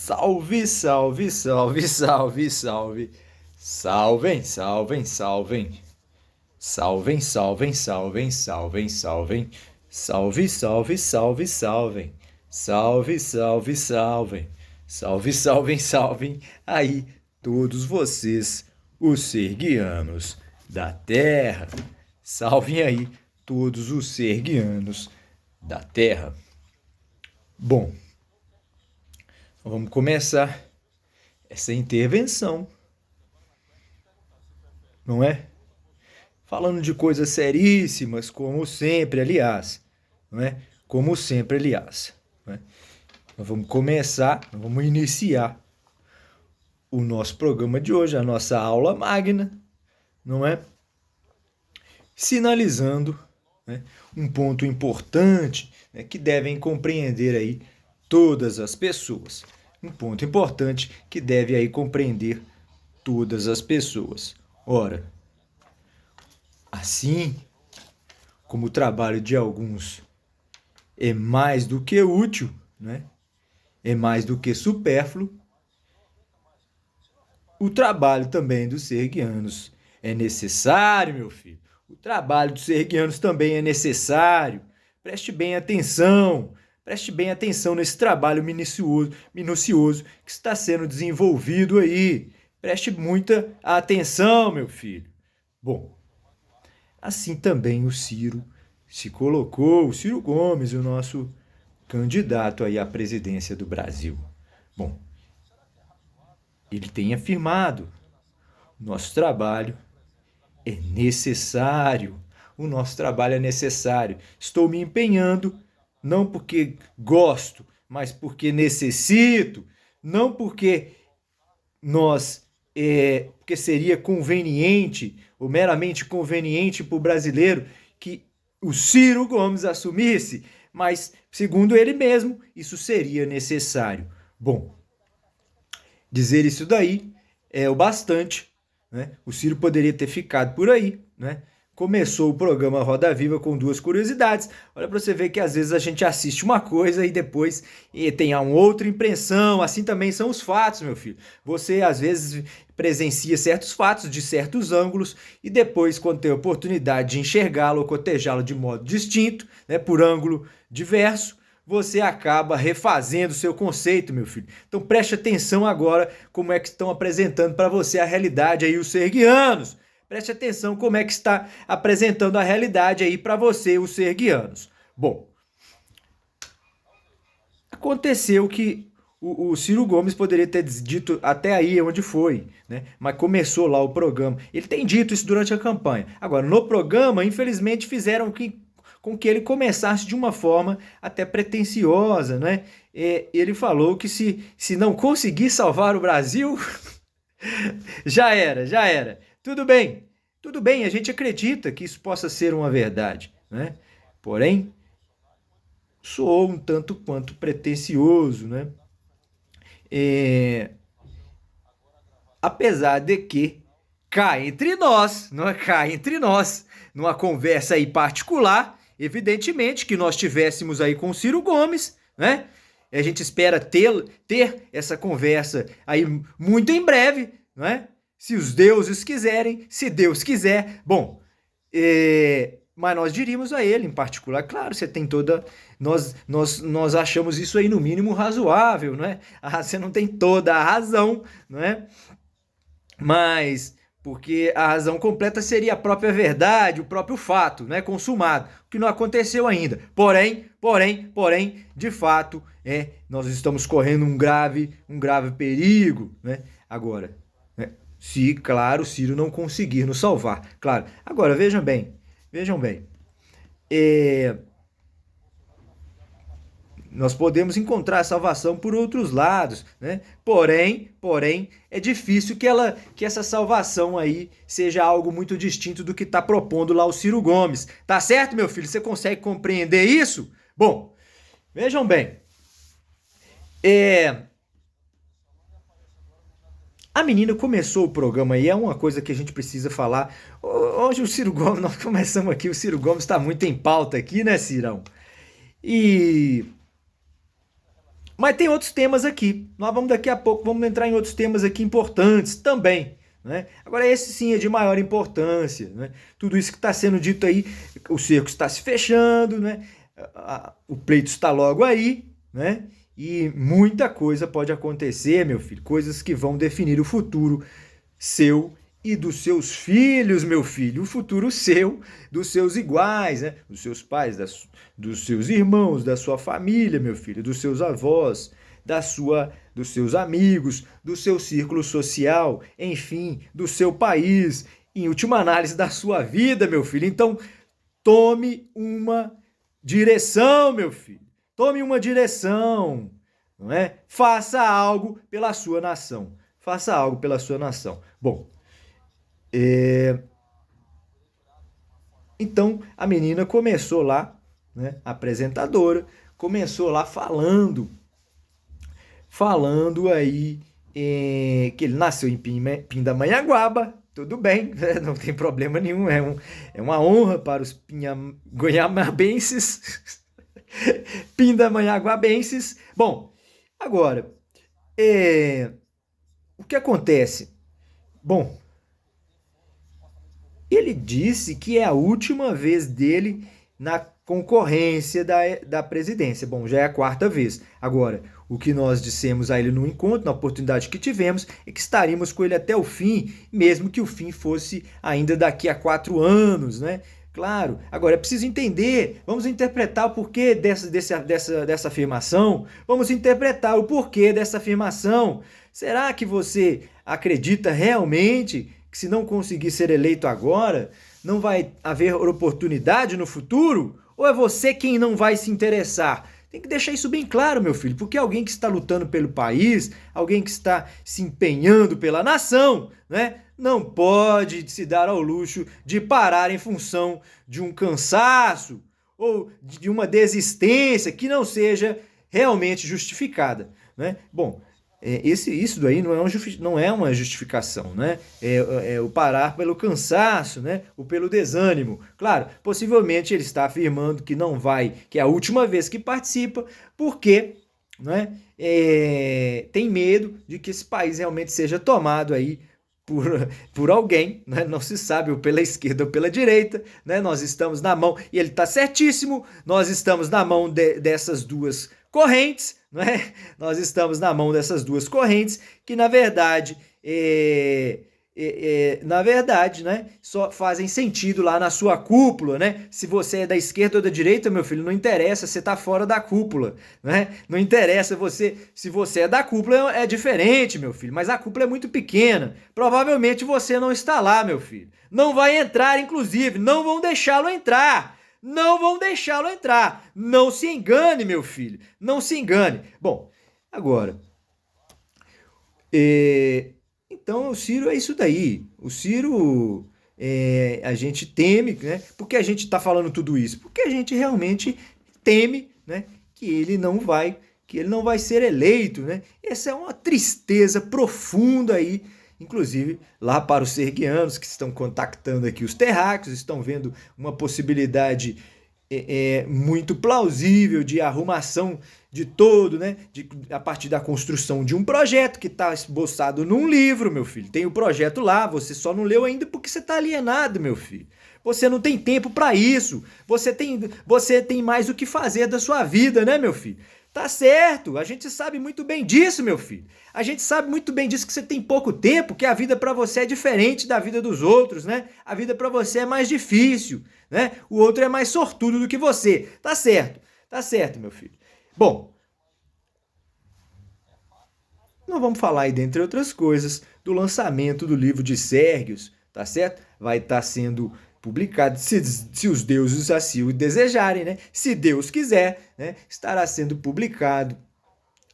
Salve, salve, salve, salve, salve. Salvem, salvem, salvem. Salvem, salvem, salvem, salvem, salvem. Salve, salve, salve, salvem. Salve, salve, salvem. Salve, salvem, salvem. Aí, todos vocês, os serguianos da terra. Salvem aí todos os serguianos da terra. Bom, vamos começar essa intervenção, não é? Falando de coisas seríssimas, como sempre, aliás, não é? Como sempre, aliás. Não é? Nós vamos começar, nós vamos iniciar o nosso programa de hoje, a nossa aula magna, não é? Sinalizando, né, um ponto importante, né, que devem compreender aí todas as pessoas. Um ponto importante que deve aí compreender todas as pessoas. Ora, assim como o trabalho de alguns é mais do que útil, né? É mais do que supérfluo, o trabalho também dos serguianos é necessário, meu filho. O trabalho dos serguianos também é necessário. Preste bem atenção nesse trabalho minucioso que está sendo desenvolvido aí. Preste muita atenção, meu filho. Bom, assim também o Ciro se colocou, o Ciro Gomes, o nosso candidato aí à presidência do Brasil. Bom, ele tem afirmado: nosso trabalho é necessário. O nosso trabalho é necessário. Estou me empenhando, não porque gosto, mas porque necessito, não porque porque seria conveniente, ou meramente conveniente para o brasileiro, que o Ciro Gomes assumisse, mas, segundo ele mesmo, isso seria necessário. Bom, dizer isso daí é o bastante, né? O Ciro poderia ter ficado por aí, né? Começou o programa Roda Viva com duas curiosidades. Olha para você ver que às vezes a gente assiste uma coisa e depois tem uma outra impressão. Assim também são os fatos, meu filho. Você às vezes presencia certos fatos de certos ângulos e depois, quando tem a oportunidade de enxergá-lo ou cotejá-lo de modo distinto, né, por ângulo diverso, você acaba refazendo o seu conceito, meu filho. Então preste atenção agora como é que estão apresentando para você a realidade aí os serguianos. Preste atenção como é que está apresentando a realidade aí para você, os serguianos. Bom, aconteceu que o Ciro Gomes poderia ter dito até aí onde foi, né? Mas começou lá o programa. Ele tem dito isso durante a campanha. Agora, no programa, infelizmente, fizeram com que ele começasse de uma forma até pretensiosa, né? Ele falou que se não conseguir salvar o Brasil, já era. Tudo bem, a gente acredita que isso possa ser uma verdade, né? Porém, soou um tanto quanto pretensioso, né? Apesar de que cá entre nós, numa conversa aí particular, evidentemente que nós tivéssemos aí com o Ciro Gomes, né? A gente espera ter essa conversa aí muito em breve, né? Se os deuses quiserem, se Deus quiser. Bom, mas nós diríamos a ele em particular, claro, você tem toda... Nós achamos isso aí no mínimo razoável, não é? Você não tem toda a razão, não é? Mas porque a razão completa seria a própria verdade, o próprio fato, né, consumado, o que não aconteceu ainda. Porém, de fato, nós estamos correndo um grave perigo, né? Agora, né, se, claro, o Ciro não conseguir nos salvar, claro. Agora, vejam bem, nós podemos encontrar a salvação por outros lados, né? Porém, é difícil que essa salvação aí seja algo muito distinto do que está propondo lá o Ciro Gomes. Tá certo, meu filho? Você consegue compreender isso? Bom, vejam bem. A menina começou o programa e é uma coisa que a gente precisa falar. Hoje o Ciro Gomes, nós começamos aqui, o Ciro Gomes está muito em pauta aqui, né, Cirão? E Mas tem outros temas aqui. Nós vamos daqui a pouco, vamos entrar em outros temas aqui importantes também. Né? Agora, esse sim é de maior importância. Né? Tudo isso que está sendo dito aí, o cerco está se fechando, né? O pleito está logo aí, né? E muita coisa pode acontecer, meu filho. Coisas que vão definir o futuro seu e dos seus filhos, meu filho. O futuro seu, dos seus iguais, né? Dos seus pais, dos seus irmãos, da sua família, meu filho, dos seus avós, dos seus amigos, do seu círculo social, enfim, do seu país, em última análise da sua vida, meu filho. Então, tome uma direção, meu filho. Tome uma direção, não é? Faça algo pela sua nação. Faça algo pela sua nação. Bom, então a menina começou lá, né? A apresentadora começou lá falando aí que ele nasceu em Pindamonhangaba. Tudo bem, não tem problema nenhum, é uma honra para os pindamonhangabenses, pindamonhangabenses. Bom, agora, o que acontece? Bom, ele disse que é a última vez dele na concorrência da presidência. Bom, já é a quarta vez. Agora, o que nós dissemos a ele no encontro, na oportunidade que tivemos, é que estaríamos com ele até o fim, mesmo que o fim fosse ainda daqui a 4 anos, né? Claro. Agora, é preciso entender, vamos interpretar o porquê dessa afirmação, vamos interpretar o porquê dessa afirmação. Será que você acredita realmente que se não conseguir ser eleito agora, não vai haver oportunidade no futuro? Ou é você quem não vai se interessar? Tem que deixar isso bem claro, meu filho, porque alguém que está lutando pelo país, alguém que está se empenhando pela nação, né, não pode se dar ao luxo de parar em função de um cansaço ou de uma desistência que não seja realmente justificada, né? Bom, isso daí não é uma justificação, né? É o parar pelo cansaço, né? Ou pelo desânimo. Claro, possivelmente ele está afirmando que não vai, que é a última vez que participa, porque, né, tem medo de que esse país realmente seja tomado aí por alguém, né? Não se sabe, ou pela esquerda ou pela direita, né? Nós estamos na mão, e ele está certíssimo, nós estamos na mão dessas duas correntes, né? Nós estamos na mão dessas duas correntes que, na verdade, né, só fazem sentido lá na sua cúpula, né? Se você é da esquerda ou da direita, meu filho, não interessa, você tá fora da cúpula, né? Não interessa se você é da cúpula, é diferente, meu filho, mas a cúpula é muito pequena. Provavelmente você não está lá, meu filho. Não vai entrar, inclusive, não vão deixá-lo entrar. Não vão deixá-lo entrar. Não se engane, meu filho. Não se engane. Bom, agora, então o Ciro é isso daí. O Ciro, a gente teme, né? Por que a gente está falando tudo isso? Porque a gente realmente teme, né, que ele não vai ser eleito, né? Essa é uma tristeza profunda aí, inclusive lá para os serguianos que estão contactando aqui os terráqueos, estão vendo uma possibilidade muito plausível de arrumação de todo, né? A partir da construção de um projeto que está esboçado num livro, meu filho. Tem o projeto lá, você só não leu ainda porque você está alienado, meu filho. Você não tem tempo para isso. Você tem mais o que fazer da sua vida, né, meu filho? Tá certo, a gente sabe muito bem disso, meu filho. A gente sabe muito bem disso, que você tem pouco tempo, que a vida para você é diferente da vida dos outros, né? A vida para você é mais difícil, né? O outro é mais sortudo do que você. Tá certo, meu filho. Bom, nós vamos falar aí, dentre outras coisas, do lançamento do livro de Sérgios, tá certo? Vai estar sendo publicado, se os deuses assim o desejarem, né? Se Deus quiser, né? Estará sendo publicado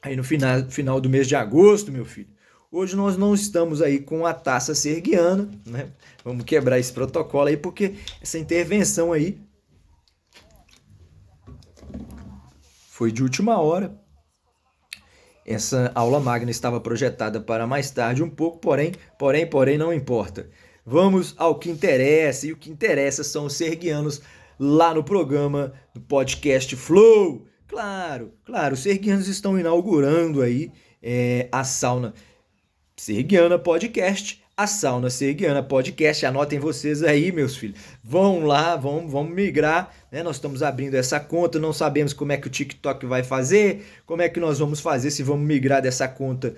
aí no final do mês de agosto, meu filho. Hoje nós não estamos aí com a taça serguiana, né? Vamos quebrar esse protocolo aí, porque essa intervenção aí foi de última hora. Essa aula magna estava projetada para mais tarde um pouco, porém, não importa. Vamos ao que interessa, e o que interessa são os serguianos lá no programa, no podcast Flow. Claro, claro, os serguianos estão inaugurando aí a sauna Sergiana Podcast, a Sauna Sergiana Podcast. Anotem vocês aí, meus filhos. Vão lá, vamos migrar, né? Nós estamos abrindo essa conta, não sabemos como é que o TikTok vai fazer, como é que nós vamos fazer, se vamos migrar dessa conta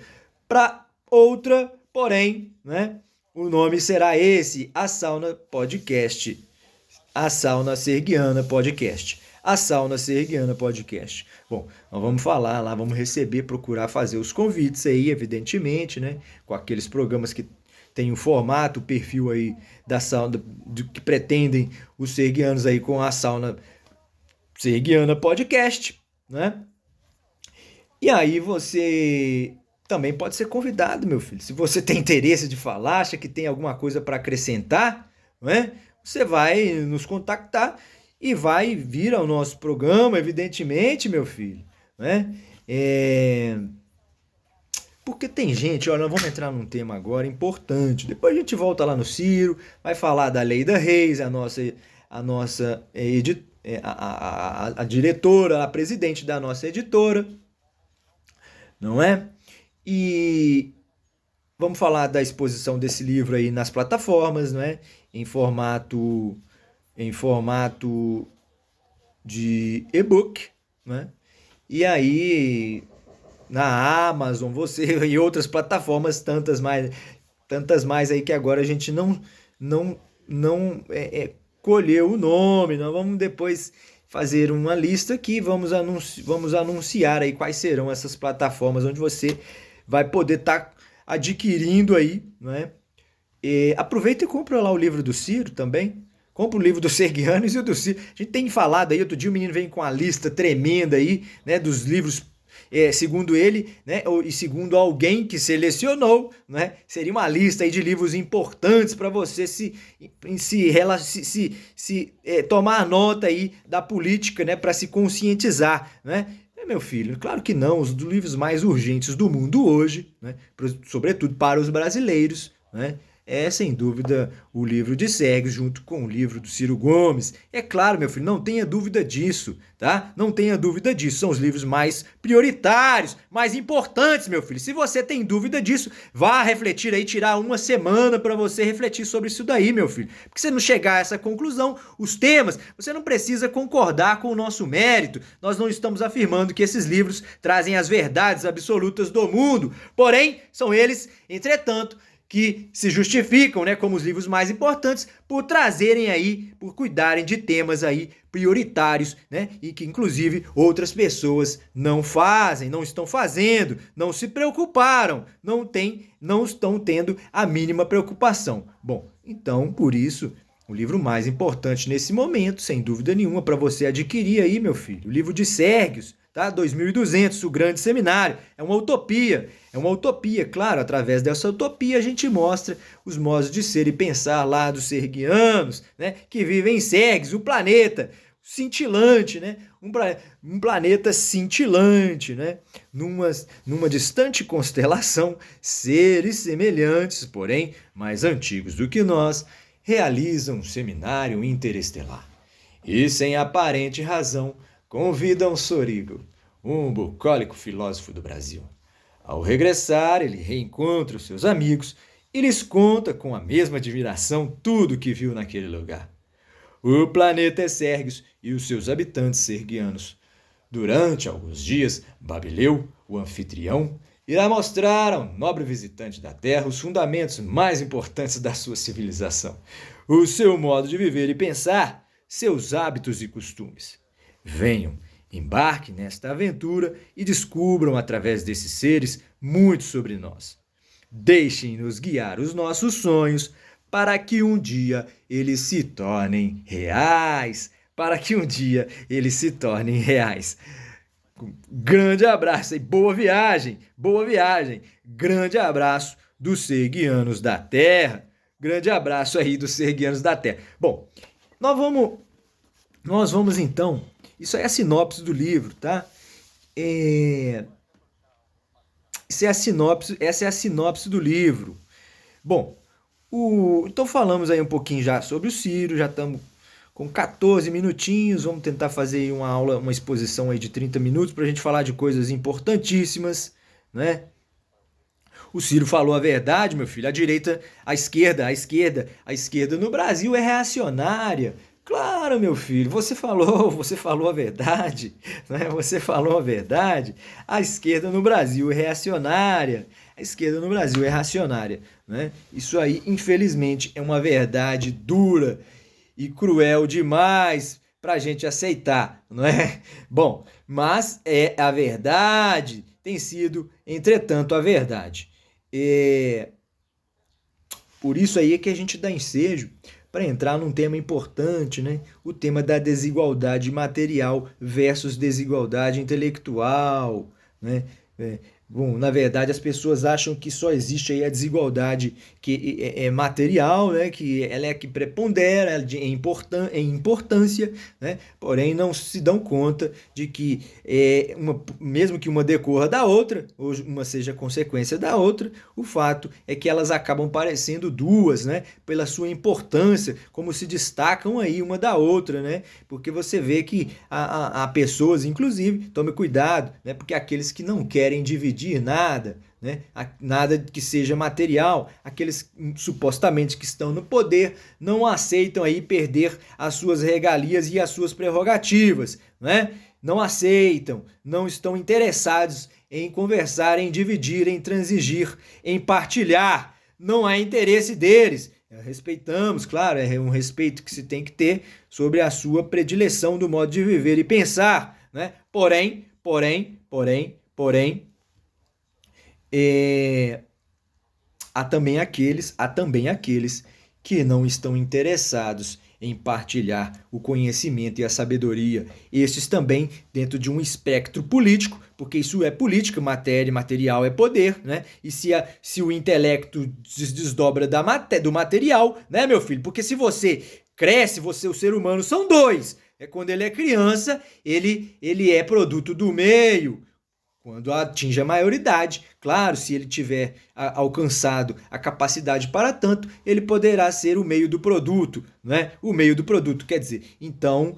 para outra, porém, né? O nome será esse, a Sauna Podcast. A Sauna Sergiana Podcast. A Sauna Sergiana Podcast. Bom, nós vamos falar lá, vamos receber, procurar fazer os convites aí, evidentemente, né? Com aqueles programas que tem o formato, o perfil aí da sauna, que pretendem os serguianos aí com a Sauna Sergiana Podcast, né? E aí você também pode ser convidado, meu filho. Se você tem interesse de falar, acha que tem alguma coisa para acrescentar, né? Você vai nos contactar e vai vir ao nosso programa, evidentemente, meu filho, né? Porque tem gente, olha, nós vamos entrar num tema agora importante. Depois a gente volta lá no Ciro, vai falar da Leida Reis, a nossa a diretora, a presidente da nossa editora, não é? E vamos falar da exposição desse livro aí nas plataformas, não é? Em formato de e-book, né? E aí na Amazon, você e outras plataformas, tantas mais aí que agora a gente não colheu o nome. Nós vamos depois fazer uma lista aqui, vamos anunciar aí quais serão essas plataformas onde você vai poder estar adquirindo aí, né? Aproveita e compra lá o livro do Ciro também. Compra o livro dos Sergianos e o do Ciro. A gente tem falado aí, outro dia o menino vem com a lista tremenda aí, né, dos livros, segundo ele, né, e segundo alguém que selecionou, né, seria uma lista aí de livros importantes para você tomar nota aí da política, né, para se conscientizar, né? Meu filho, claro que não, os livros mais urgentes do mundo hoje, né, sobretudo para os brasileiros, né, sem dúvida o livro de Sergios junto com o livro do Ciro Gomes. É claro, meu filho, não tenha dúvida disso, tá? Não tenha dúvida disso, são os livros mais prioritários, mais importantes, meu filho. Se você tem dúvida disso, vá refletir aí, tirar uma semana para você refletir sobre isso daí, meu filho. Porque se não chegar a essa conclusão, os temas, você não precisa concordar com o nosso mérito. Nós não estamos afirmando que esses livros trazem as verdades absolutas do mundo, porém, são eles, entretanto, que se justificam, né, como os livros mais importantes por trazerem aí, por cuidarem de temas aí prioritários, né, e que inclusive outras pessoas não fazem, não estão fazendo, não se preocuparam, não estão tendo a mínima preocupação. Bom, então, por isso, o livro mais importante nesse momento, sem dúvida nenhuma, para você adquirir aí, meu filho, o livro de Sergios, tá? 2200, o grande seminário. É uma utopia, claro. Através dessa utopia a gente mostra os modos de ser e pensar lá dos sergianos, né? Que vivem em Sergios, o planeta cintilante, né? Um planeta cintilante, né? Numa distante constelação, seres semelhantes, porém mais antigos do que nós, realizam um seminário interestelar. E sem aparente razão, convidam Sorigo, um bucólico filósofo do Brasil. Ao regressar, ele reencontra os seus amigos e lhes conta com a mesma admiração tudo o que viu naquele lugar. O planeta é Sergios e os seus habitantes sergianos. Durante alguns dias, Babileu, o anfitrião, irá mostrar ao nobre visitante da Terra os fundamentos mais importantes da sua civilização, o seu modo de viver e pensar, seus hábitos e costumes. Venham, embarquem nesta aventura e descubram através desses seres muito sobre nós. Deixem-nos guiar os nossos sonhos para que um dia eles se tornem reais. Para que um dia eles se tornem reais. Grande abraço e boa viagem, boa viagem. Grande abraço dos sergianos da Terra. Grande abraço aí dos sergianos da Terra. Bom, nós vamos então. Isso é a sinopse do livro, tá? Essa é a sinopse do livro. Bom, então falamos aí um pouquinho já sobre o Ciro, já estamos com 14 minutinhos. Vamos tentar fazer aí uma aula, uma exposição aí de 30 minutos para a gente falar de coisas importantíssimas, né? O Ciro falou a verdade, meu filho. A direita, a esquerda no Brasil é reacionária. Claro, meu filho, você falou a verdade, né? Você falou a verdade. A esquerda no Brasil é reacionária. A esquerda no Brasil é reacionária, né? Isso aí, infelizmente, é uma verdade dura e cruel demais para a gente aceitar, não é? Bom, mas é a verdade, tem sido, entretanto, a verdade. Por isso aí é que a gente dá ensejo para entrar num tema importante, né? O tema da desigualdade material versus desigualdade intelectual, né? Bom, na verdade, as pessoas acham que só existe aí a desigualdade que é material, né? Que ela é a que prepondera em importância, né? Porém, não se dão conta de que mesmo que uma decorra da outra, ou uma seja consequência da outra, o fato é que elas acabam parecendo duas, né? Pela sua importância, como se destacam aí uma da outra, né? Porque você vê que há pessoas, inclusive, tome cuidado, né? Porque aqueles que não querem dividir nada, né? Nada que seja material, aqueles supostamente que estão no poder não aceitam aí perder as suas regalias e as suas prerrogativas, né? Não aceitam, não estão interessados em conversar, em dividir, em transigir, em partilhar. Não há interesse deles. Respeitamos, claro, é um respeito que se tem que ter sobre a sua predileção do modo de viver e pensar, né? Porém, há também aqueles que não estão interessados em partilhar o conhecimento e a sabedoria. Estes também dentro de um espectro político, porque isso é política, matéria, material é poder, né? E se o intelecto desdobra do material, né, meu filho? Porque se você cresce, o ser humano são dois. Quando ele é criança, ele é produto do meio. Quando atinge a maioridade, claro, se ele tiver alcançado a capacidade para tanto, ele poderá ser o meio do produto, né? O meio do produto, quer dizer, então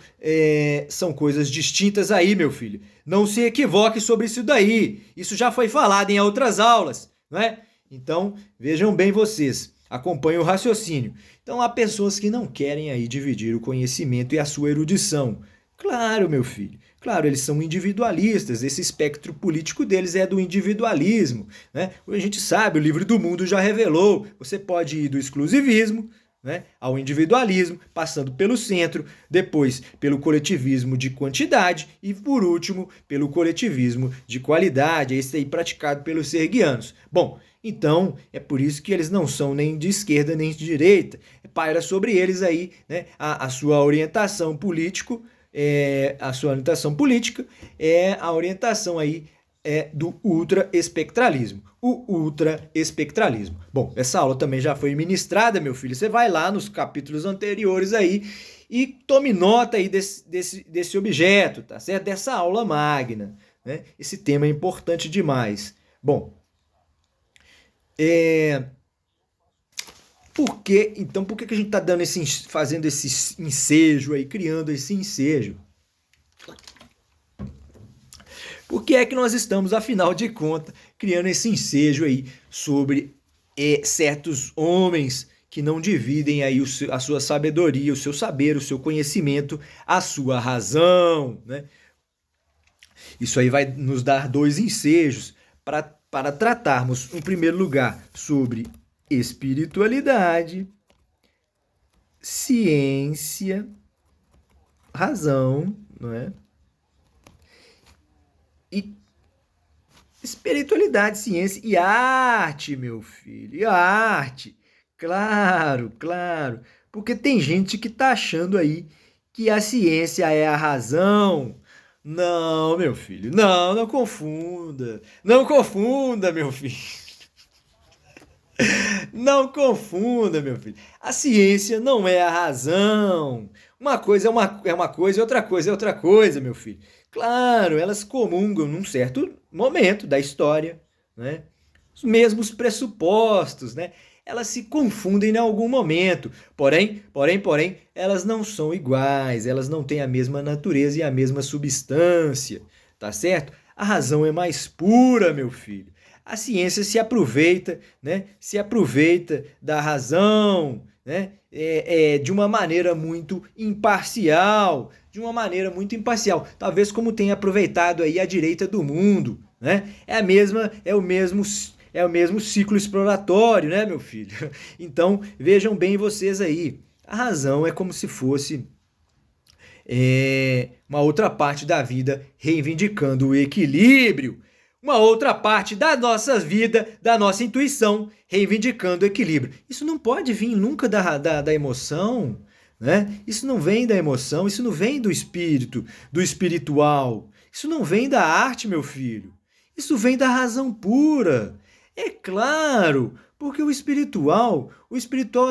são coisas distintas aí, meu filho. Não se equivoque sobre isso daí. Isso já foi falado em outras aulas, não é? Então, vejam bem vocês, acompanhem o raciocínio. Então, há pessoas que não querem aí dividir o conhecimento e a sua erudição. Claro, meu filho. Claro, eles são individualistas, esse espectro político deles é do individualismo, né? A gente sabe, o Livro do Mundo já revelou, você pode ir do exclusivismo, né, ao individualismo, passando pelo centro, depois pelo coletivismo de quantidade e, por último, pelo coletivismo de qualidade, esse aí praticado pelos serguianos. Bom, então é por isso que eles não são nem de esquerda nem de direita, paira sobre eles aí, né, a sua orientação política é a orientação aí do ultraespectralismo. O ultraespectralismo. Bom, essa aula também já foi ministrada, meu filho. Você vai lá nos capítulos anteriores aí e tome nota aí desse objeto, tá certo? Dessa aula magna, né? Esse tema é importante demais. Bom, por que a gente está fazendo esse ensejo aí, criando esse ensejo? Por que é que nós estamos, afinal de contas, criando esse ensejo aí sobre certos homens que não dividem aí a sua sabedoria, o seu saber, o seu conhecimento, a sua razão, né? Isso aí vai nos dar dois ensejos para tratarmos, em primeiro lugar, sobre espiritualidade, ciência, razão, não é? E espiritualidade, ciência e arte, meu filho, e arte. Claro, claro. Porque tem gente que tá achando aí que a ciência é a razão. Não, meu filho, não confunda. Não confunda, meu filho. Não confunda, meu filho. A ciência não é a razão. Uma coisa é uma coisa e outra coisa é outra coisa, meu filho. Claro, elas comungam num certo momento da história, né? Os mesmos pressupostos, né? elas se confundem em algum momento. Porém, elas não são iguais, elas não têm a mesma natureza e a mesma substância, tá certo? A razão é mais pura, meu filho. A ciência se aproveita, né? Se aproveita da razão, né? De uma maneira muito imparcial, talvez como tem aproveitado aí a direita do mundo, né? É o mesmo ciclo exploratório, né, meu filho? Então, vejam bem vocês aí, a razão é como se fosse uma outra parte da vida reivindicando o equilíbrio, uma outra parte da nossa vida, da nossa intuição, reivindicando o equilíbrio. Isso não pode vir nunca da emoção, né? Isso não vem da emoção, isso não vem do espírito, do espiritual. Isso não vem da arte, meu filho. Isso vem da razão pura. É claro, porque o espiritual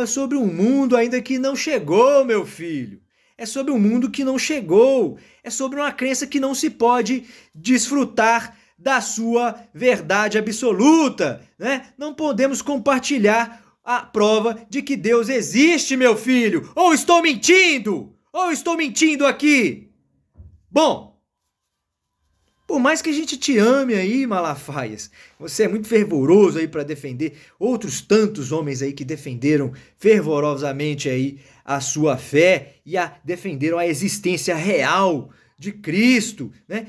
é sobre um mundo ainda que não chegou, meu filho. É sobre um mundo que não chegou. É sobre uma crença que não se pode desfrutar da sua verdade absoluta, né? Não podemos compartilhar a prova de que Deus existe, meu filho. Ou estou mentindo? Ou estou mentindo aqui? Bom, por mais que a gente te ame aí, Malafaias, você é muito fervoroso aí para defender outros tantos homens aí que defenderam fervorosamente aí a sua fé e defenderam a existência real de Cristo, né?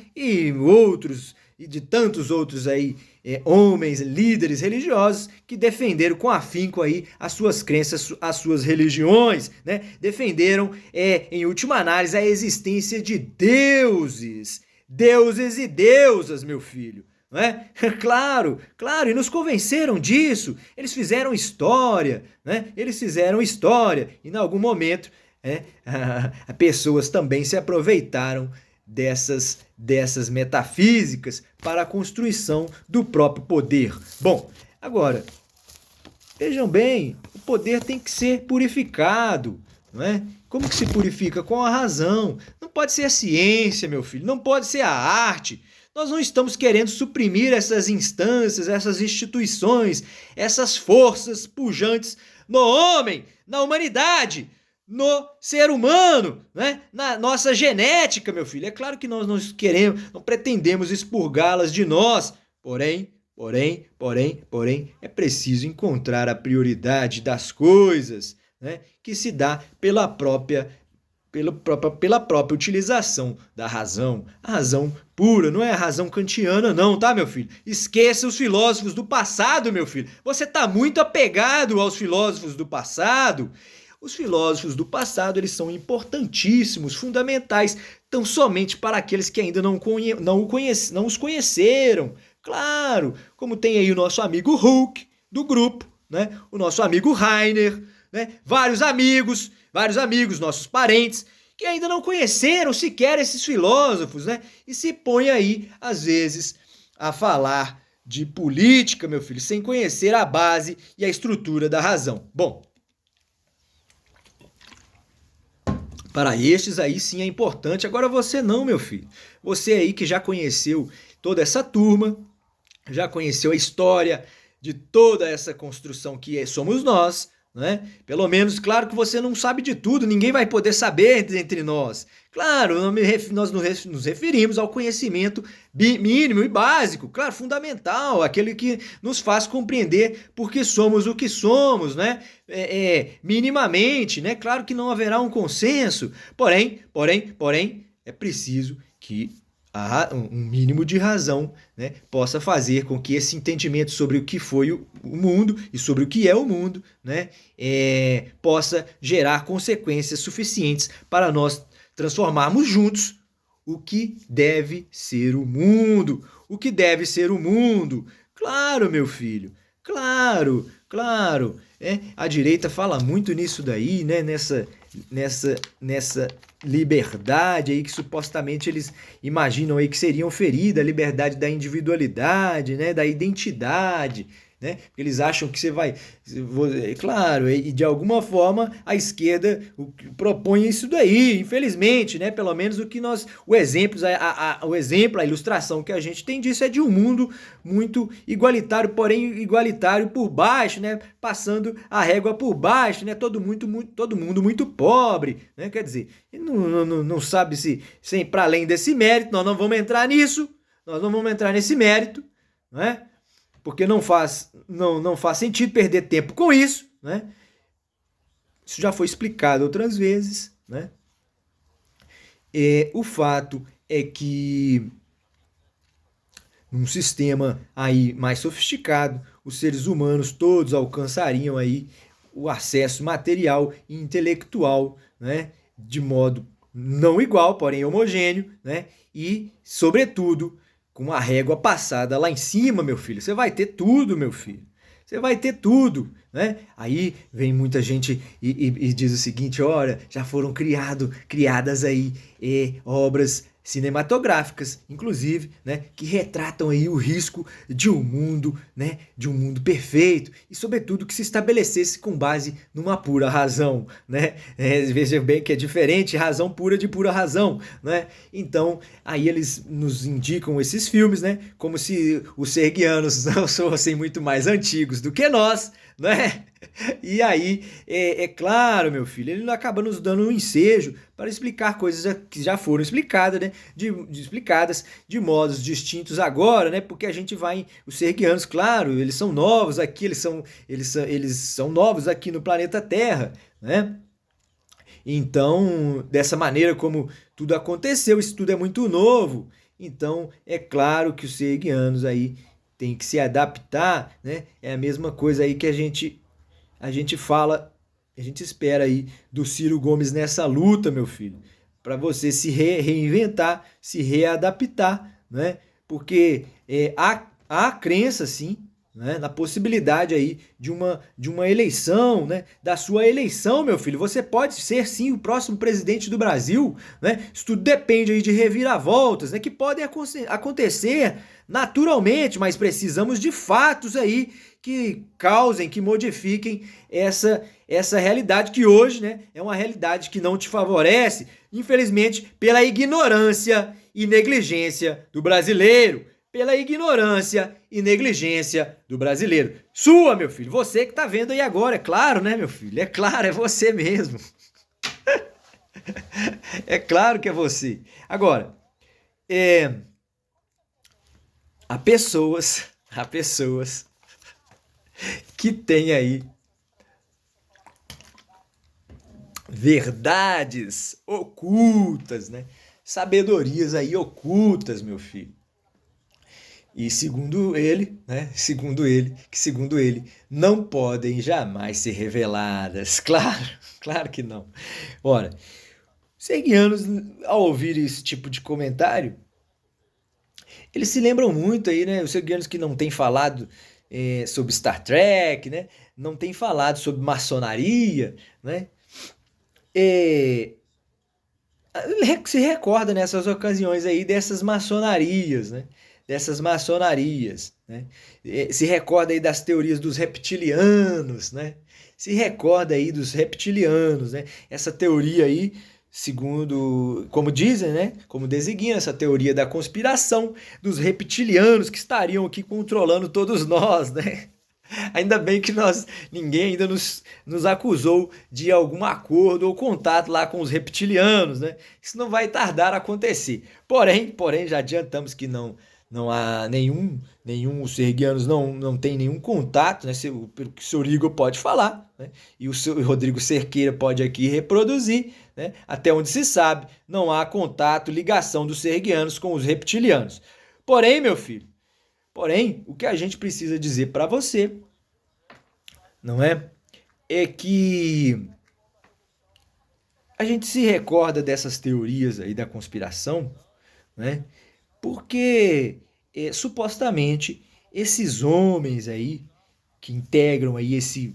E de tantos outros aí, homens, líderes religiosos que defenderam com afinco aí as suas crenças, as suas religiões, né? Defenderam, em última análise, a existência de deuses e deusas, meu filho, não é? Claro, e nos convenceram disso. Eles fizeram história, né? E em algum momento, pessoas também se aproveitaram dessas metafísicas para a construção do próprio poder. Bom, agora, vejam bem, o poder tem que ser purificado, não é? Como que se purifica? Com a razão. Não pode ser a ciência, meu filho, não pode ser a arte. Nós não estamos querendo suprimir essas instâncias, essas instituições, essas forças pujantes no homem, na humanidade, no ser humano, né? Na nossa genética, meu filho. É claro que nós não pretendemos expurgá-las de nós, porém, é preciso encontrar a prioridade das coisas, né? Que se dá pela própria utilização da razão. A razão pura, não é a razão kantiana não, tá, meu filho? Esqueça os filósofos do passado, meu filho. Você está muito apegado aos filósofos do passado. Os filósofos do passado, eles são importantíssimos, fundamentais, tão somente para aqueles que ainda não os conheceram. Claro, como tem aí o nosso amigo Huck, do grupo, né? O nosso amigo Rainer, né? Vários amigos, nossos parentes, que ainda não conheceram sequer esses filósofos, né? E se põem aí, às vezes, a falar de política, meu filho, sem conhecer a base e a estrutura da razão. Bom, para estes aí sim é importante. Agora você não, meu filho. Você aí que já conheceu toda essa turma, já conheceu a história de toda essa construção que somos nós, né? Pelo menos, claro que você não sabe de tudo, ninguém vai poder saber entre nós. Claro, nós nos referimos ao conhecimento mínimo e básico, claro, fundamental, aquele que nos faz compreender porque somos o que somos, né? Minimamente, né? Claro que não haverá um consenso, porém, é preciso que um mínimo de razão, né, possa fazer com que esse entendimento sobre o que foi o mundo e sobre o que é o mundo, né, possa gerar consequências suficientes para nós transformarmos juntos o que deve ser o mundo. O que deve ser o mundo? Claro, meu filho, claro. A direita fala muito nisso daí, né, nessa liberdade aí que supostamente eles imaginam aí que seriam ferida, a liberdade da individualidade, né, da identidade, né? Eles acham que você vai... Claro, e de alguma forma a esquerda propõe isso daí, infelizmente, né? Pelo menos o que nós... O exemplo, a ilustração que a gente tem disso é de um mundo muito igualitário, porém igualitário por baixo, né? Passando a régua por baixo, né? Todo mundo muito pobre, né? Quer dizer, não sabe se para além desse mérito, nós não vamos entrar nisso, nós não vamos entrar nesse mérito, não é? Porque não faz sentido perder tempo com isso, né? Isso já foi explicado outras vezes, né? O fato é que num sistema aí mais sofisticado, os seres humanos todos alcançariam aí o acesso material e intelectual, né? De modo não igual, porém homogêneo, né? E, sobretudo, com a régua passada lá em cima, meu filho. Você vai ter tudo, meu filho. Você vai ter tudo, né? Aí vem muita gente e diz o seguinte: olha, já foram criadas aí obras cinematográficas, inclusive, né, que retratam aí o risco de um mundo, né, de um mundo perfeito e, sobretudo, que se estabelecesse com base numa pura razão, né? Veja bem que é diferente razão pura de pura razão, né? Então, aí eles nos indicam esses filmes, né, como se os serguianos não fossem muito mais antigos do que nós, né? E aí, claro, meu filho, ele acaba nos dando um ensejo para explicar coisas que já foram explicadas, né? Explicadas de modos distintos agora, né? Porque a gente vai... Os serguianos, claro, eles são novos aqui, eles são novos aqui no planeta Terra, né? Então, dessa maneira como tudo aconteceu, isso tudo é muito novo. Então, é claro que os serguianos aí têm que se adaptar, né? É a mesma coisa aí que a gente fala, a gente espera aí do Ciro Gomes nessa luta, meu filho, para você se reinventar, se readaptar, né? Porque há crença, sim, né, na possibilidade aí de uma eleição, né, da sua eleição, meu filho. Você pode ser, sim, o próximo presidente do Brasil, né? Isso tudo depende aí de reviravoltas, né, que podem acontecer naturalmente, mas precisamos de fatos aí que causem, que modifiquem essa realidade que hoje, né, é uma realidade que não te favorece, infelizmente, pela ignorância e negligência do brasileiro. Pela ignorância e negligência do brasileiro. Sua, meu filho, você que tá vendo aí agora, é claro, né, meu filho? É claro, é você mesmo. É claro que é você. Agora, há pessoas que têm aí verdades ocultas, né? Sabedorias aí ocultas, meu filho. E segundo ele, não podem jamais ser reveladas. Claro, claro que não. Ora, serguianos, ao ouvir esse tipo de comentário, eles se lembram muito aí, né? Os serguianos que não têm falado sobre Star Trek, né? Não têm falado sobre maçonaria, né? Se recorda nessas ocasiões aí dessas maçonarias, né? Né? Se recorda aí das teorias dos reptilianos, né? Se recorda aí dos reptilianos, né? Essa teoria aí, segundo, como dizem, né? Como designa essa teoria da conspiração dos reptilianos que estariam aqui controlando todos nós, né? Ainda bem que ninguém ainda nos acusou de algum acordo ou contato lá com os reptilianos, né? Isso não vai tardar a acontecer. Porém, já adiantamos que não há os serguianos não tem nenhum contato, né? Pelo que o senhor Igor pode falar, né? E o senhor Rodrigo Cerqueira pode aqui reproduzir, né? Até onde se sabe, não há contato, ligação dos serguianos com os reptilianos. Porém, meu filho, o que a gente precisa dizer para você, não é? É que a gente se recorda dessas teorias aí da conspiração, né? Porque supostamente esses homens aí que integram aí esse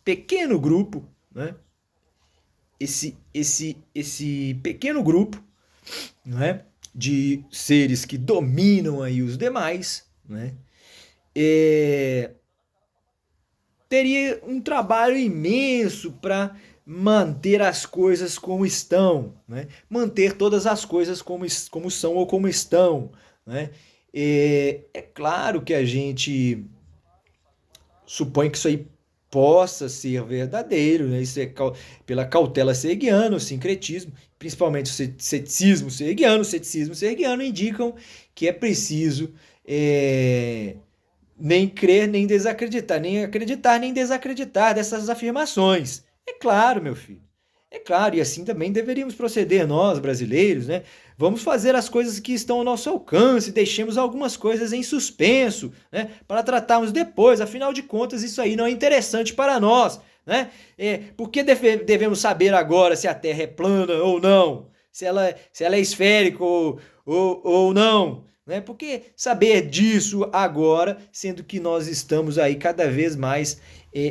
pequeno grupo, né? Esse pequeno grupo, não é? De seres que dominam aí os demais, né? é, teria um trabalho imenso para manter as coisas como estão, né? Manter todas as coisas como são ou como estão, né? É claro que a gente supõe que isso aí possa ser verdadeiro, né? Isso é pela cautela hegeliana, o sincretismo, principalmente o ceticismo hegeliano indicam que é preciso nem crer, nem desacreditar, nem acreditar, nem desacreditar dessas afirmações. É claro, meu filho. É claro, e assim também deveríamos proceder nós, brasileiros, né? Vamos fazer as coisas que estão ao nosso alcance, deixemos algumas coisas em suspenso, né? Para tratarmos depois, afinal de contas, isso aí não é interessante para nós, né? Por que devemos saber agora se a Terra é plana ou não? Se ela é esférica ou não? Né? Por que saber disso agora, sendo que nós estamos aí cada vez mais.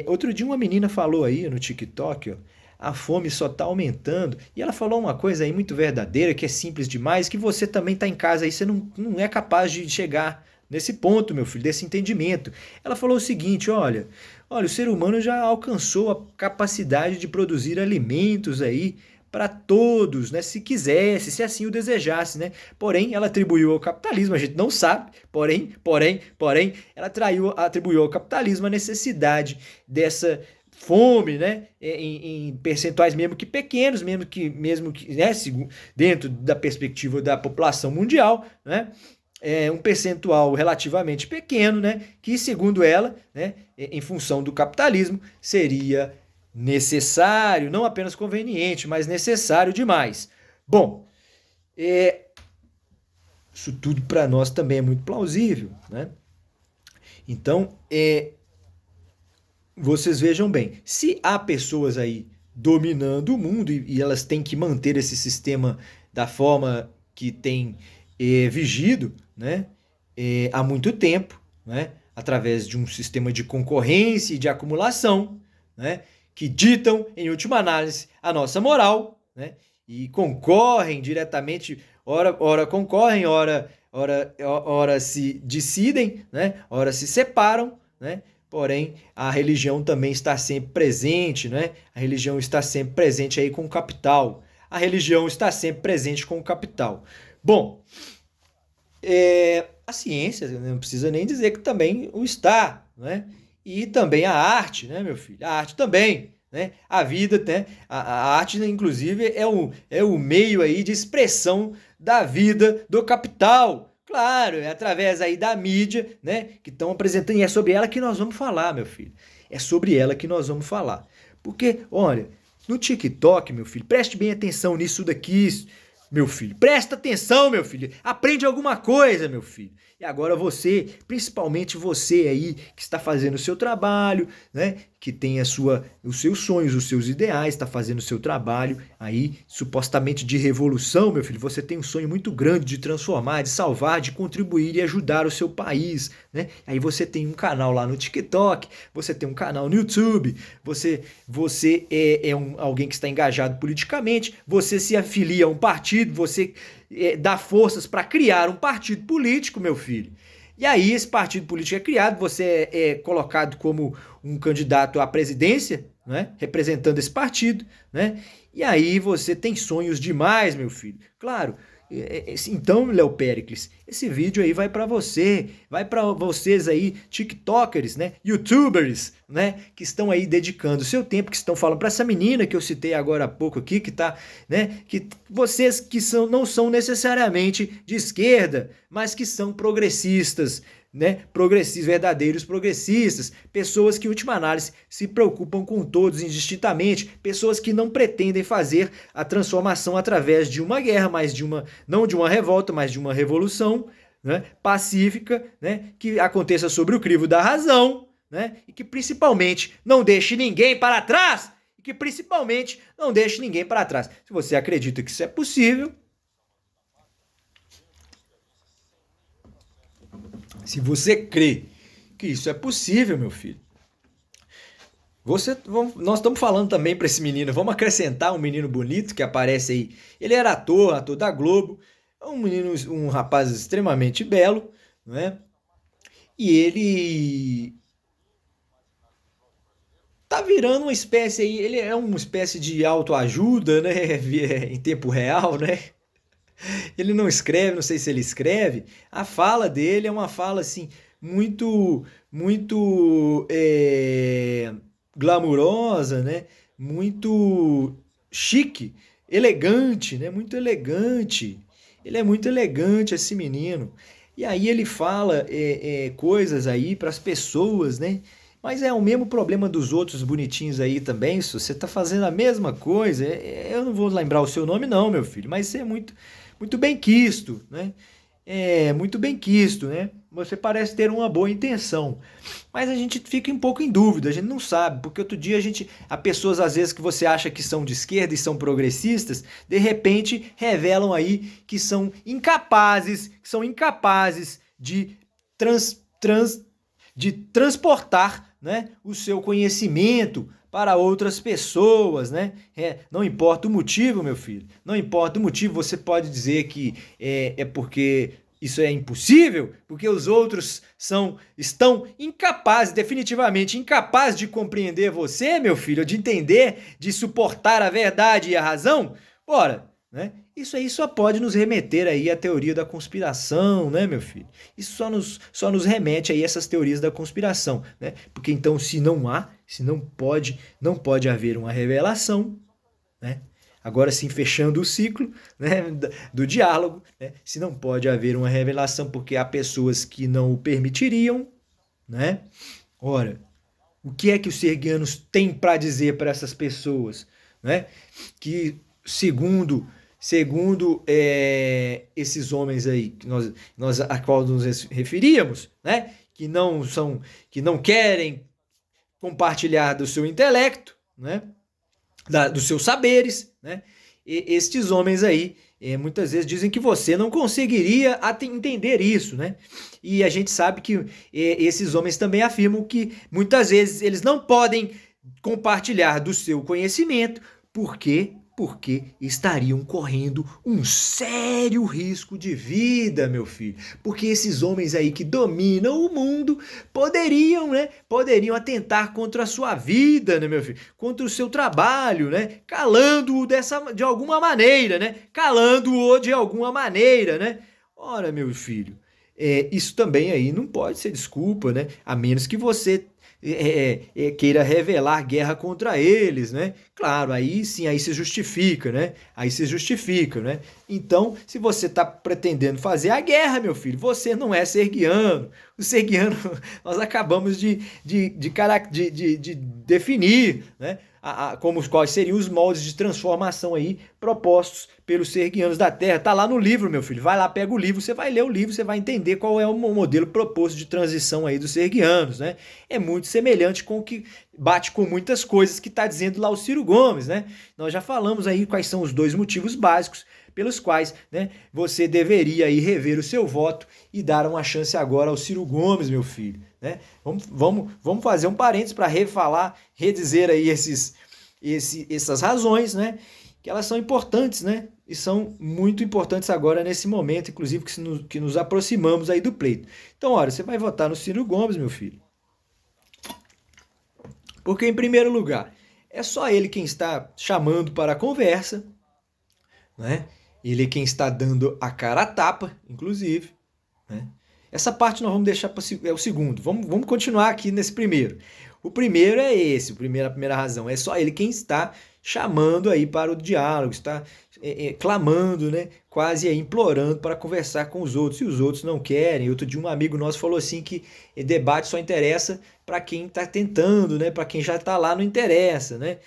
Outro dia uma menina falou aí no TikTok, ó, a fome só está aumentando. E ela falou uma coisa aí muito verdadeira, que é simples demais, que você também está em casa aí, você não é capaz de chegar nesse ponto, meu filho, desse entendimento. Ela falou o seguinte, olha, o ser humano já alcançou a capacidade de produzir alimentos aí para todos, né? Se quisesse, se assim o desejasse, né? Porém, ela atribuiu ao capitalismo, a gente não sabe, porém, ela atribuiu ao capitalismo a necessidade dessa fome, né? Em percentuais mesmo que pequenos, mesmo que né? Dentro da perspectiva da população mundial, né? Um percentual relativamente pequeno, né? Que segundo ela, né? Em função do capitalismo, seria necessário, não apenas conveniente, mas necessário demais. Bom, isso tudo para nós também é muito plausível, né? Então, vocês vejam bem, se há pessoas aí dominando o mundo e elas têm que manter esse sistema da forma que tem vigido, né, há muito tempo, né, através de um sistema de concorrência e de acumulação, né, que ditam, em última análise, a nossa moral, né, e concorrem diretamente, ora concorrem, ora se decidem, né, ora se separam, né, porém a religião também está sempre presente, né, a religião está sempre presente aí com o capital, a religião está sempre presente com o capital. Bom, a ciência, não precisa nem dizer que também o está, né? E também a arte, né, meu filho? A arte também, né? A vida, né? A arte, inclusive, é o meio aí de expressão da vida do capital. Claro, é através aí da mídia, né? Que estão apresentando, e é sobre ela que nós vamos falar, meu filho. É sobre ela que nós vamos falar. Porque, olha, no TikTok, meu filho, preste bem atenção nisso daqui, meu filho. Presta atenção, meu filho. Aprende alguma coisa, meu filho. E agora você, principalmente você aí que está fazendo o seu trabalho, né? Que tem os seus sonhos, os seus ideais, está fazendo o seu trabalho aí, supostamente de revolução, meu filho. Você tem um sonho muito grande de transformar, de salvar, de contribuir e ajudar o seu país, né? Aí você tem um canal lá no TikTok, você tem um canal no YouTube, você é alguém que está engajado politicamente, você se afilia a um partido, você dá forças para criar um partido político, meu filho. E aí esse partido político é criado, você é colocado como um candidato à presidência, né, representando esse partido, né? E aí você tem sonhos demais, meu filho. Claro. Então, Léo Péricles, esse vídeo aí vai para você, vai para vocês aí, tiktokers, né, youtubers, né, que estão aí dedicando o seu tempo, que estão falando para essa menina que eu citei agora há pouco aqui, que tá, né, que vocês que não são necessariamente de esquerda, mas que são progressistas, né, verdadeiros progressistas, pessoas que, em última análise, se preocupam com todos indistintamente, pessoas que não pretendem fazer a transformação através de uma guerra, não de uma revolta, mas de uma revolução, né, pacífica, né, que aconteça sobre o crivo da razão, né, e que principalmente não deixe ninguém para trás, Se você acredita que isso é possível, se você crê que isso é possível, meu filho, nós estamos falando também para esse menino, vamos acrescentar um menino bonito que aparece aí. Ele era ator da Globo, um rapaz extremamente belo, não é? e ele tá virando uma espécie aí, ele é uma espécie de autoajuda, né, em tempo real, né? Ele não escreve, não sei se ele escreve. A fala dele é uma fala assim muito glamurosa, né? Muito chique, elegante, né? Muito elegante. Ele é muito elegante esse menino. E aí ele fala coisas aí para as pessoas, né? Mas é o mesmo problema dos outros bonitinhos aí também, se você tá fazendo a mesma coisa. Eu não vou lembrar o seu nome não, meu filho, mas você é muito bem quisto, né? É, muito bem quisto, né? Você parece ter uma boa intenção. Mas a gente fica um pouco em dúvida, a gente não sabe, porque outro dia há pessoas às vezes que você acha que são de esquerda e são progressistas, de repente revelam aí que são incapazes de transportar, né, o seu conhecimento para outras pessoas, né? Não importa o motivo, meu filho. Não importa o motivo, você pode dizer que é porque isso é impossível, porque os outros estão incapazes, definitivamente incapazes de compreender você, meu filho, de entender, de suportar a verdade e a razão. Ora, né? Isso aí só pode nos remeter aí à teoria da conspiração, né, meu filho? Isso só nos remete aí a essas teorias da conspiração, né? Porque então, se não pode haver uma revelação, né? Agora sim, fechando o ciclo, né, do diálogo, né? Se não pode haver uma revelação porque há pessoas que não o permitiriam, né? Ora, o que é que os serguianos têm para dizer para essas pessoas, né? Que segundo esses homens aí que nós a qual nos referíamos, né? Que não querem compartilhar do seu intelecto, né? Dos seus saberes, né? E estes homens aí muitas vezes dizem que você não conseguiria entender isso, né? E a gente sabe que esses homens também afirmam que muitas vezes eles não podem compartilhar do seu conhecimento, porque estariam correndo um sério risco de vida, meu filho. Porque esses homens aí que dominam o mundo poderiam, né? Poderiam atentar contra a sua vida, né, meu filho? Contra o seu trabalho, né? Calando-o de alguma maneira, né? Calando-o de alguma maneira, né? Ora, meu filho, isso também aí não pode ser desculpa, né? A menos que você queira revelar guerra contra eles, né? Claro, aí sim, aí se justifica, né? Aí se justifica, né? Então, se você está pretendendo fazer a guerra, meu filho, você não é serguiano. O serguiano, nós acabamos de definir, né? Como quais seriam os moldes de transformação aí propostos pelos serguianos da Terra. Tá lá no livro, meu filho. Vai lá, pega o livro, você vai ler o livro, você vai entender qual é o modelo proposto de transição aí dos serguianos, né? É muito semelhante com o que bate com muitas coisas que está dizendo lá o Ciro Gomes, né? Nós já falamos aí quais são os dois motivos básicos pelos quais, né, você deveria aí rever o seu voto e dar uma chance agora ao Ciro Gomes, meu filho, né? Vamos fazer um parênteses para redizer aí essas razões, né? Que elas são importantes, né? E são muito importantes agora nesse momento, inclusive que nos aproximamos aí do pleito. Então, olha, você vai votar no Ciro Gomes, meu filho. Porque, em primeiro lugar, é só ele quem está chamando para a conversa, né? Ele é quem está dando a cara a tapa, inclusive, né? Essa parte nós vamos deixar para o segundo. Vamos continuar aqui nesse primeiro. O primeiro é esse, a primeira razão. É só ele quem está chamando aí para o diálogo, está clamando, né? Quase aí implorando para conversar com os outros. E os outros não querem. Outro dia um amigo nosso falou assim que debate só interessa para quem está tentando, né? Para quem já está lá não interessa, né?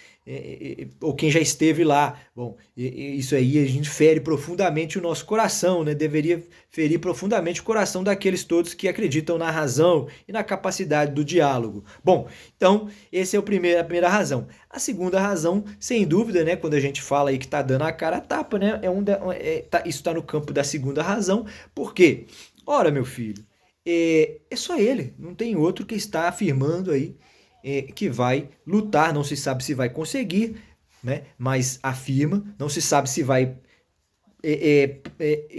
Ou quem já esteve lá. Bom, isso aí a gente fere profundamente o nosso coração, né? Deveria ferir profundamente o coração daqueles todos que acreditam na razão e na capacidade do diálogo. Bom, então essa é a primeira razão. A segunda razão, sem dúvida, né? Quando a gente fala aí que está dando a cara a tapa, né? Isso está no campo da segunda razão. Por quê? Ora, meu filho, é só ele, não tem outro que está afirmando aí que vai lutar, não se sabe se vai conseguir, né? Mas afirma, não se sabe se vai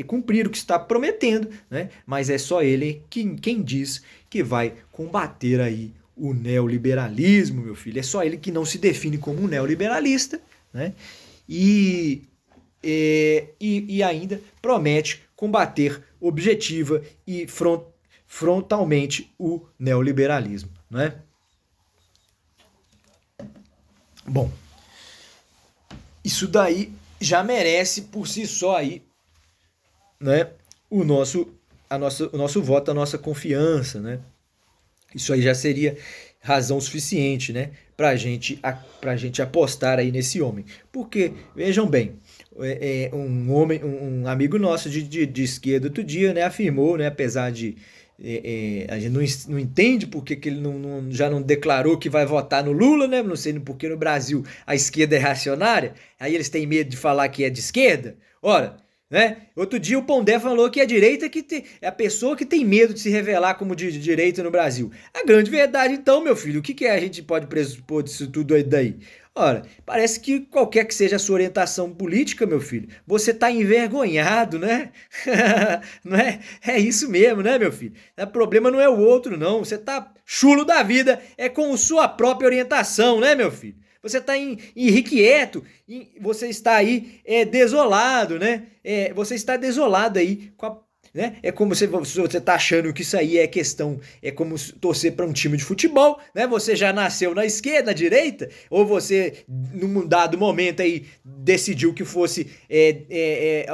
cumprir o que está prometendo, né? Mas é só ele quem diz que vai combater aí o neoliberalismo, meu filho. É só ele que não se define como um neoliberalista, né? E, e ainda promete combater objetiva e frontalmente o neoliberalismo, né? Bom, isso daí já merece por si só aí, né, o nosso voto, a nossa confiança, né? Isso aí já seria razão suficiente, né, pra gente apostar aí nesse homem. Porque, vejam bem, um amigo nosso de esquerda outro dia, né, afirmou, né, apesar de a gente não entende porque que ele já não declarou que vai votar no Lula, né? Não sei porque no Brasil a esquerda é reacionária, aí eles têm medo de falar que é de esquerda. Ora, né? Outro dia o Pondé falou que a direita é a pessoa que tem medo de se revelar como de direita no Brasil. A grande verdade, então, meu filho, o que a gente pode pressupor disso tudo aí daí? Ora, parece que qualquer que seja a sua orientação política, meu filho, você tá envergonhado, né? Não é? É isso mesmo, né, meu filho? O problema não é o outro, não. Você tá chulo da vida, é com sua própria orientação, né, meu filho? Você está irrequieto, você está aí desolado, né? Você está desolado aí com a, né? É como se você tá achando que isso aí é questão, é como torcer para um time de futebol, né? Você já nasceu na esquerda, na direita, ou você, num dado momento aí, decidiu que fosse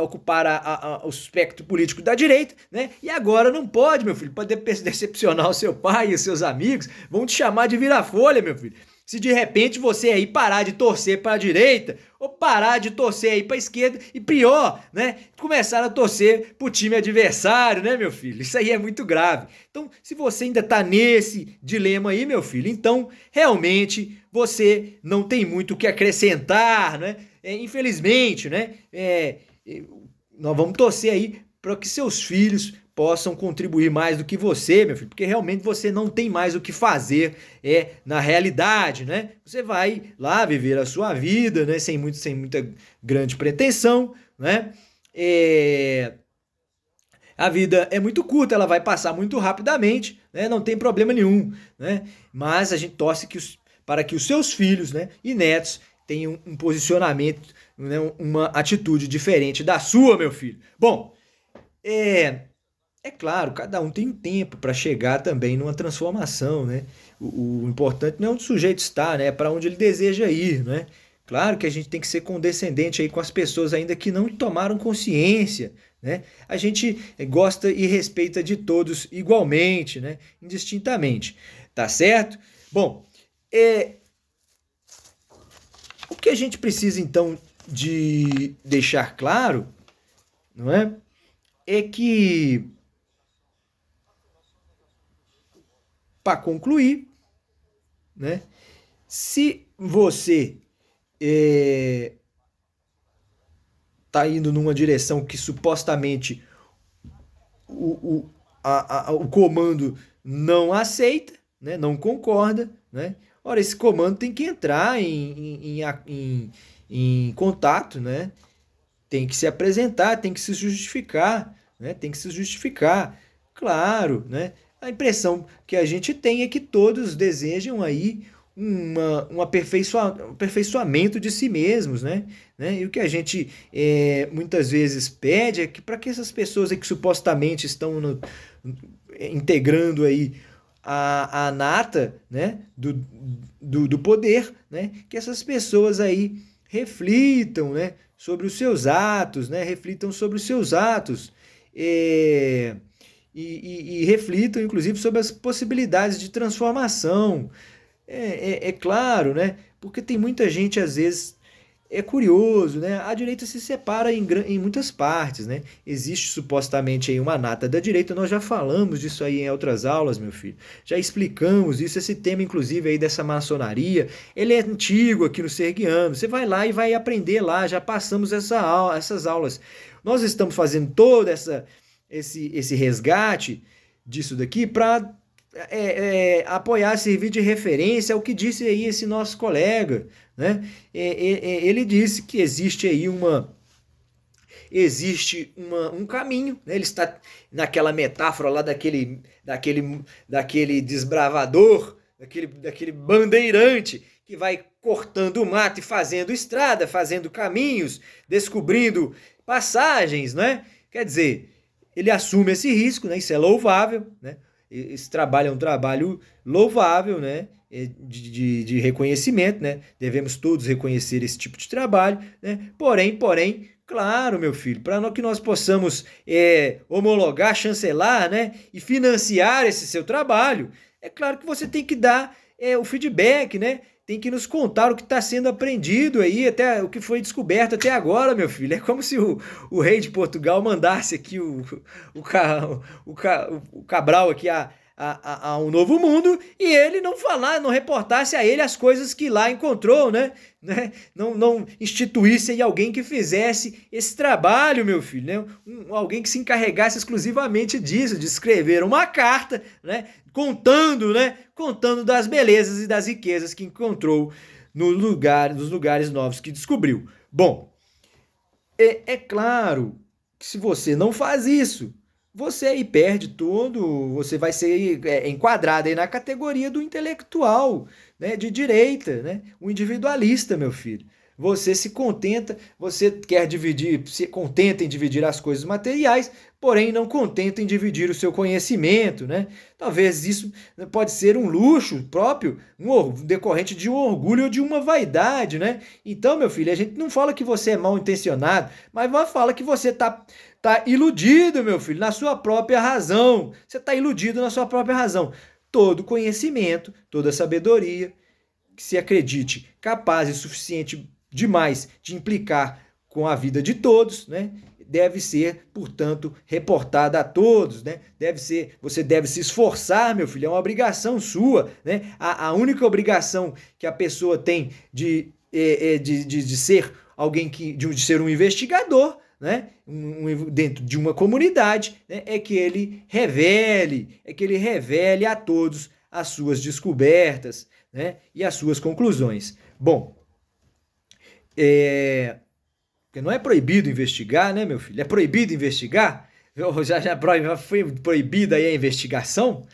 ocupar o espectro político da direita, né? E agora não pode, meu filho, pode decepcionar o seu pai e os seus amigos, vão te chamar de vira-folha, meu filho. Se de repente você aí parar de torcer para a direita ou parar de torcer aí para a esquerda e pior, né, começar a torcer para o time adversário, né, meu filho? Isso aí é muito grave. Então, se você ainda tá nesse dilema aí, meu filho, então realmente você não tem muito o que acrescentar, né? Infelizmente, né? Nós vamos torcer aí para que seus filhos possam contribuir mais do que você, meu filho, porque realmente você não tem mais o que fazer na realidade, né? Você vai lá viver a sua vida, né? Sem muita grande pretensão, né? A vida é muito curta, ela vai passar muito rapidamente, né? Não tem problema nenhum, né? Mas a gente torce para que os seus filhos, né, e netos tenham um posicionamento, né, uma atitude diferente da sua, meu filho. Bom, é claro, cada um tem um tempo para chegar também numa transformação, né? O importante não é onde o sujeito está, né? É para onde ele deseja ir, né? Claro que a gente tem que ser condescendente aí com as pessoas ainda que não tomaram consciência, né? A gente gosta e respeita de todos igualmente, né? Indistintamente, tá certo? Bom, o que a gente precisa então de deixar claro, não é? É que para concluir, né? Se você tá indo numa direção que supostamente o comando não aceita, né? Não concorda, né? Ora, esse comando tem que entrar em contato, né? Tem que se apresentar, tem que se justificar, né? Tem que se justificar, claro, né? A impressão que a gente tem é que todos desejam aí um aperfeiçoamento de si mesmos, né? E o que a gente muitas vezes pede é que para que essas pessoas que supostamente estão integrando aí a nata, né, do poder, né, que essas pessoas aí reflitam, né, sobre os seus atos, né, reflitam sobre os seus atos, e reflitam, inclusive, sobre as possibilidades de transformação. É claro, né? Porque tem muita gente, às vezes, é curioso, né? A direita se separa em muitas partes, né? Existe supostamente aí uma nata da direita, nós já falamos disso aí em outras aulas, meu filho. Já explicamos isso, esse tema, inclusive, aí dessa maçonaria, ele é antigo aqui no Sergiano. Você vai lá e vai aprender lá, já passamos essas aulas. Nós estamos fazendo todo esse resgate disso daqui para apoiar, servir de referência ao que disse aí esse nosso colega, né? Ele disse que existe aí existe um caminho, né? Ele está naquela metáfora lá daquele desbravador, daquele bandeirante que vai cortando o mato e fazendo estrada, fazendo caminhos, descobrindo passagens, né? Quer dizer, ele assume esse risco, né? Isso é louvável, né? Esse trabalho é um trabalho louvável, né? De reconhecimento, né? Devemos todos reconhecer esse tipo de trabalho, né? Porém, claro, meu filho, para que nós possamos homologar, chancelar, né? E financiar esse seu trabalho, é claro que você tem que dar o feedback, né? Tem que nos contar o que está sendo aprendido aí, até o que foi descoberto até agora, meu filho. É como se o rei de Portugal mandasse aqui o Cabral aqui a um novo mundo e ele não reportasse a ele as coisas que lá encontrou, né? Não instituísse aí alguém que fizesse esse trabalho, meu filho, né? Alguém que se encarregasse exclusivamente disso, de escrever uma carta, né? Contando das belezas e das riquezas que encontrou nos lugares novos que descobriu. Bom, é claro que se você não faz isso, você aí perde tudo, você vai ser enquadrado aí na categoria do intelectual, né, de direita, né, o individualista, meu filho. Você se contenta em dividir as coisas materiais, porém não contenta em dividir o seu conhecimento, né? Talvez isso pode ser um luxo próprio, decorrente de um orgulho ou de uma vaidade, né? Então, meu filho, a gente não fala que você é mal intencionado, mas fala que você tá iludido, meu filho, na sua própria razão. Você está iludido na sua própria razão. Todo conhecimento, toda sabedoria, que se acredite capaz e suficiente demais de implicar com a vida de todos, né? Deve ser, portanto, reportada a todos, né? Você deve se esforçar, meu filho, é uma obrigação sua, né? A única obrigação que a pessoa tem de ser alguém de ser um investigador, né? Dentro de uma comunidade, né? É que ele revele a todos as suas descobertas, né? E as suas conclusões. Bom, porque não é proibido investigar, né, meu filho? É proibido investigar? Já foi proibida aí a investigação?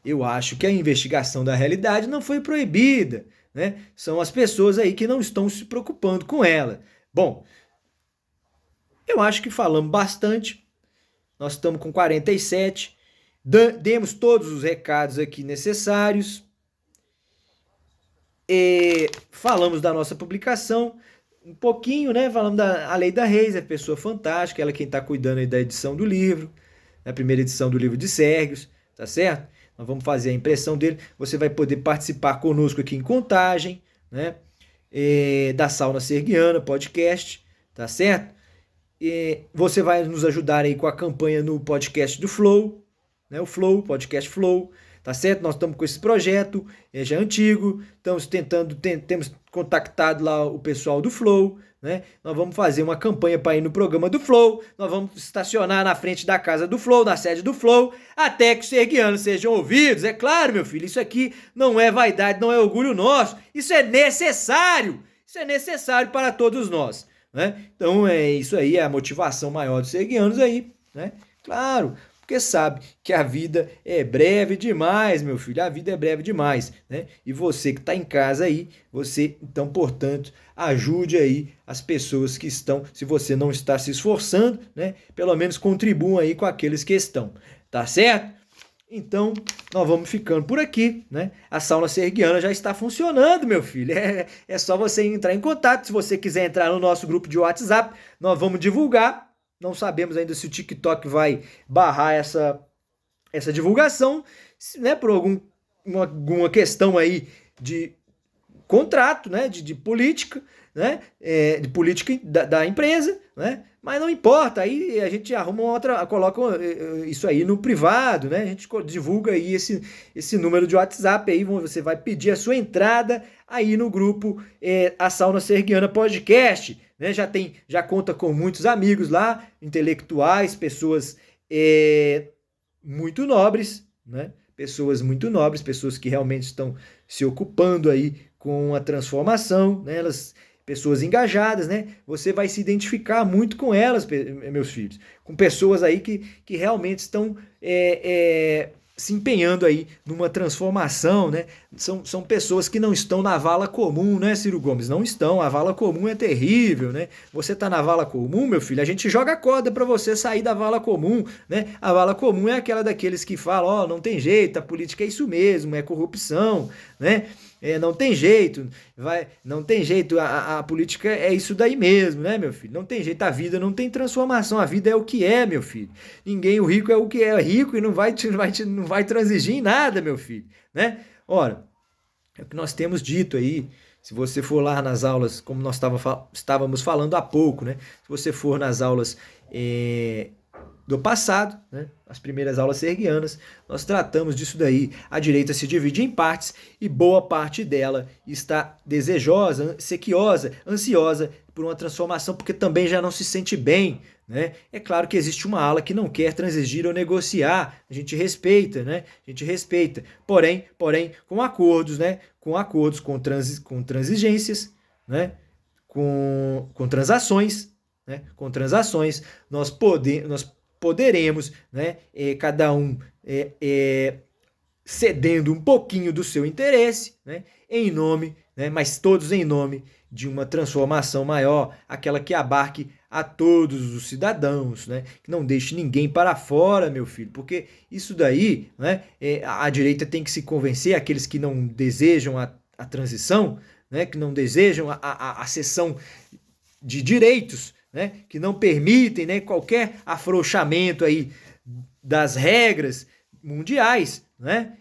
Eu acho que a investigação da realidade não foi proibida, né? São as pessoas aí que não estão se preocupando com ela. Bom, eu acho que falamos bastante. Nós estamos com 47. Demos todos os recados aqui necessários. Falamos da nossa publicação um pouquinho, né? Falamos da Aleida Reis, é pessoa fantástica, ela é quem está cuidando aí da edição do livro, a primeira edição do livro de Sérgios, tá certo? Nós vamos fazer a impressão dele, você vai poder participar conosco aqui em Contagem, né? Da Sauna Sergiana, podcast, tá certo? Você vai nos ajudar aí com a campanha no podcast do Flow, né? O Flow, podcast Flow, tá certo? Nós estamos com esse projeto, já é antigo, temos contactado lá o pessoal do Flow, né? Nós vamos fazer uma campanha para ir no programa do Flow, nós vamos estacionar na frente da casa do Flow, na sede do Flow, até que os serguianos sejam ouvidos. É claro, meu filho, isso aqui não é vaidade, não é orgulho nosso, isso é necessário para todos nós, né? Então isso aí é a motivação maior dos serguianos aí, né? Claro, porque sabe que a vida é breve demais, meu filho, a vida é breve demais, né? E você que está em casa aí, você, então, portanto, ajude aí as pessoas que estão, se você não está se esforçando, né? Pelo menos contribuam aí com aqueles que estão, tá certo? Então, nós vamos ficando por aqui, né? A sauna serguiana já está funcionando, meu filho. É só você entrar em contato. Se você quiser entrar no nosso grupo de WhatsApp, nós vamos divulgar. Não sabemos ainda se o TikTok vai barrar essa divulgação, né? Por alguma questão aí de contrato, né? De política, né? De política da empresa, né? Mas não importa, aí a gente arruma coloca isso aí no privado, né? A gente divulga aí esse número de WhatsApp aí, você vai pedir a sua entrada aí no grupo A Sauna Sergiana Podcast, né? Já conta com muitos amigos lá, intelectuais, pessoas muito nobres, né? Pessoas muito nobres, pessoas que realmente estão se ocupando aí com a transformação, né? Elas pessoas engajadas, né? Você vai se identificar muito com elas, meus filhos, com pessoas aí que realmente estão se empenhando aí numa transformação, né? São pessoas que não estão na vala comum, né, Ciro Gomes? Não estão. A vala comum é terrível, né? Você tá na vala comum, meu filho, a gente joga corda para você sair da vala comum, né? A vala comum é aquela daqueles que falam, ó, não tem jeito, a política é isso mesmo, é corrupção, né? Não tem jeito, não tem jeito, a política é isso daí mesmo, né, meu filho? Não tem jeito, a vida não tem transformação, a vida é o que é, meu filho. O rico é o que é rico e não vai transigir em nada, meu filho, né? Ora, é o que nós temos dito aí. Se você for lá nas aulas, como nós estávamos falando há pouco, né? Se você for nas aulas do passado, né? As primeiras aulas serguianas, nós tratamos disso daí. A direita se divide em partes e boa parte dela está desejosa, sequiosa, ansiosa por uma transformação, porque também já não se sente bem, né? É claro que existe uma ala que não quer transigir ou negociar, a gente respeita, né? A gente respeita, porém com acordos, né? Com transigências, né? Com transações, né? Com transações, nós poderemos, né? Cada um cedendo um pouquinho do seu interesse, né? Em nome, né? Mas todos em nome de uma transformação maior, aquela que abarque a todos os cidadãos, né? Que não deixe ninguém para fora, meu filho, porque isso daí, né? A direita tem que se convencer, aqueles que não desejam a transição, né? Que não desejam a cessão de direitos, né? Que não permitem, né? Qualquer afrouxamento aí das regras mundiais, né?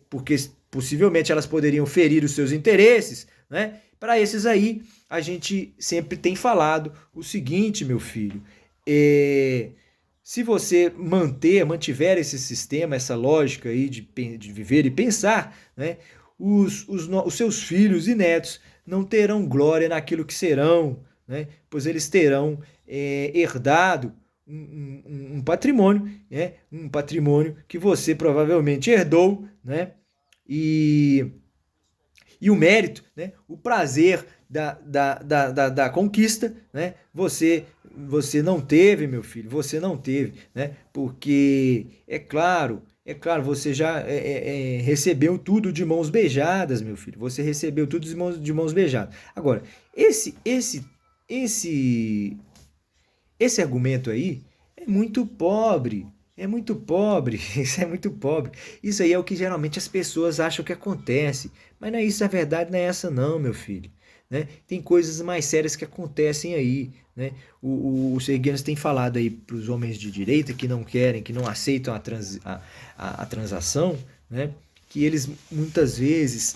Porque possivelmente elas poderiam ferir os seus interesses, né? Para esses aí, a gente sempre tem falado o seguinte, meu filho, se você mantiver esse sistema, essa lógica aí de viver e pensar, né? Os seus filhos e netos não terão glória naquilo que serão, né? Pois eles terão herdado um patrimônio, né? Um patrimônio que você provavelmente herdou, né? E o mérito, né? O prazer da conquista, né? Você não teve, meu filho, você não teve, né? Porque é claro, você já recebeu tudo de mãos beijadas, meu filho. Você recebeu tudo de mãos beijadas. Agora, esse argumento aí é muito pobre. É muito pobre, isso é muito pobre. Isso aí é o que geralmente as pessoas acham que acontece. Mas não é isso, a verdade não é essa não, meu filho. Né? Tem coisas mais sérias que acontecem aí. Né? Os serguianos têm falado aí para os homens de direita que não querem, que não aceitam a transação, né? Que eles muitas vezes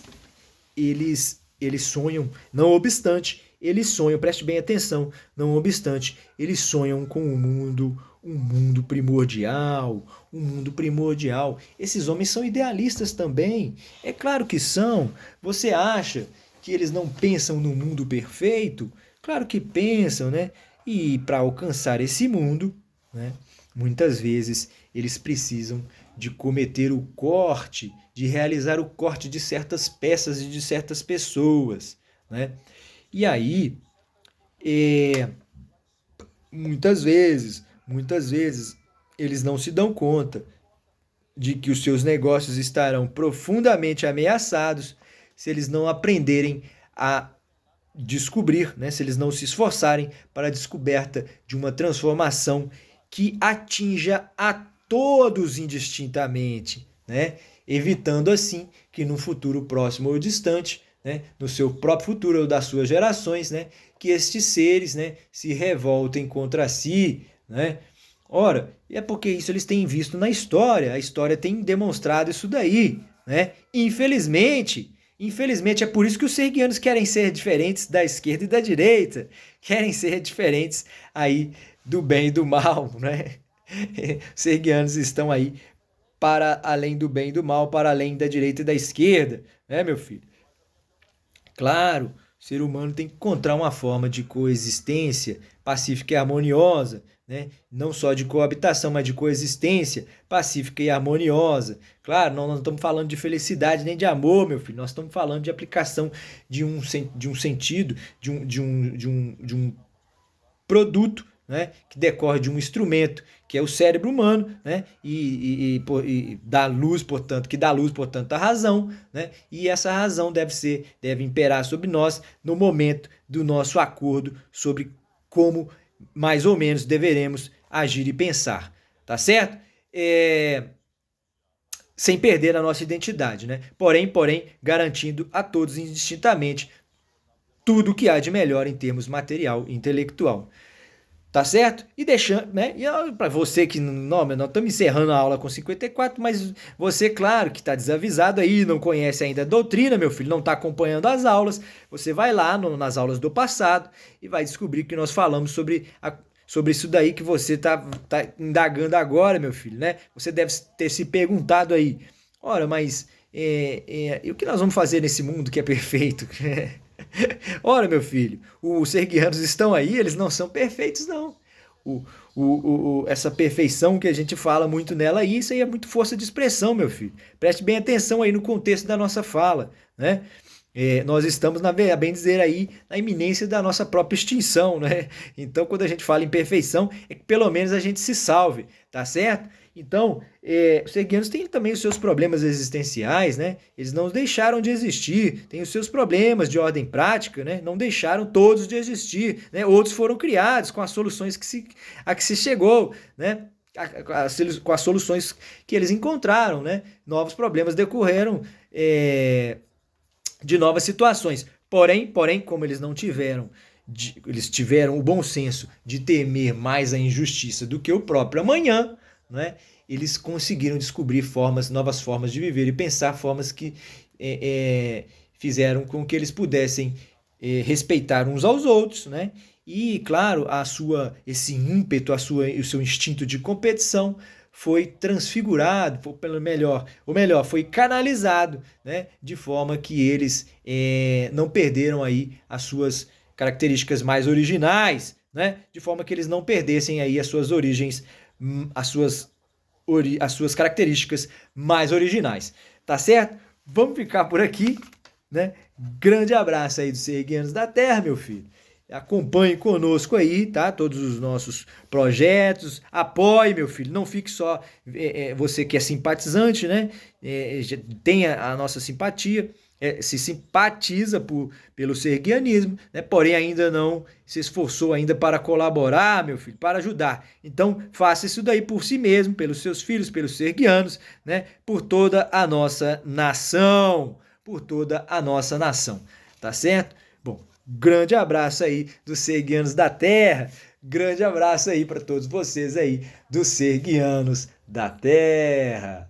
eles sonham, não obstante, eles sonham, preste bem atenção, não obstante, eles sonham com um mundo primordial, um mundo primordial. Esses homens são idealistas também, é claro que são. Você acha que eles não pensam no mundo perfeito? Claro que pensam, né? E para alcançar esse mundo, né, muitas vezes eles precisam de cometer o corte, de realizar o corte de certas peças e de certas pessoas, né? E aí, muitas vezes, eles não se dão conta de que os seus negócios estarão profundamente ameaçados se eles não aprenderem a descobrir, né? Se eles não se esforçarem para a descoberta de uma transformação que atinja a todos indistintamente, né? Evitando assim que no futuro próximo ou distante, né, no seu próprio futuro ou das suas gerações, né, que estes seres, né, se revoltem contra si, né? Ora, é porque isso eles têm visto na história, a história tem demonstrado isso daí, né? Infelizmente é por isso que os serguianos querem ser diferentes da esquerda e da direita, querem ser diferentes aí do bem e do mal, né? Os serguianos estão aí para além do bem e do mal, para além da direita e da esquerda, né, meu filho? Claro, o ser humano tem que encontrar uma forma de coexistência pacífica e harmoniosa, né? Não só de coabitação, mas de coexistência pacífica e harmoniosa. Claro, não estamos falando de felicidade nem de amor, meu filho, nós estamos falando de aplicação de um sentido, de um produto, né, que decorre de um instrumento, que é o cérebro humano, né, e dá luz, portanto, que dá luz, portanto, à razão, né, e essa razão deve imperar sobre nós no momento do nosso acordo sobre como mais ou menos deveremos agir e pensar, tá certo? Sem perder a nossa identidade, né? Porém, garantindo a todos indistintamente tudo o que há de melhor em termos material e intelectual. Tá certo? E deixando, né? E para você que não, nós estamos encerrando a aula com 54, mas você, claro, que está desavisado aí, não conhece ainda a doutrina, meu filho, não está acompanhando as aulas, você vai lá nas aulas do passado e vai descobrir que nós falamos sobre isso daí que você tá indagando agora, meu filho, né? Você deve ter se perguntado aí, ora, mas e o que nós vamos fazer nesse mundo que é perfeito? Ora, meu filho, os serguianos estão aí, eles não são perfeitos, não. O, essa perfeição que a gente fala muito nela aí, isso aí é muito força de expressão, meu filho. Preste bem atenção aí no contexto da nossa fala, né? Nós estamos, a bem dizer aí, na iminência da nossa própria extinção, né? Então, quando a gente fala em perfeição, é que pelo menos a gente se salve, tá certo? Então, os serguianos têm também os seus problemas existenciais, né? Eles não deixaram de existir, têm os seus problemas de ordem prática, né? Não deixaram todos de existir, né? Outros foram criados com as soluções a que se chegou, né? Com as soluções que eles encontraram, né? Novos problemas decorreram de novas situações. Porém, como eles não tiveram, eles tiveram o bom senso de temer mais a injustiça do que o próprio amanhã, né? Eles conseguiram descobrir novas formas de viver e pensar, formas que fizeram com que eles pudessem respeitar uns aos outros, né? E, claro, esse ímpeto, o seu instinto de competição foi transfigurado, ou melhor, foi canalizado, né, de forma que eles não perderam aí as suas características mais originais, né, de forma que eles não perdessem aí as suas origens, as suas características mais originais, tá certo? Vamos ficar por aqui, né? Grande abraço aí dos Serguianos da Terra, meu filho. Acompanhe conosco aí, tá? Todos os nossos projetos. Apoie, meu filho. Não fique só você que é simpatizante, né? Tenha a nossa simpatia. Se simpatiza pelo serguianismo, né? Porém ainda não se esforçou ainda para colaborar, meu filho, para ajudar. Então faça isso daí por si mesmo, pelos seus filhos, pelos serguianos, né? Por toda a nossa nação, tá certo? Bom, grande abraço aí dos Serguianos da Terra. Grande abraço aí para todos vocês aí dos Serguianos da Terra.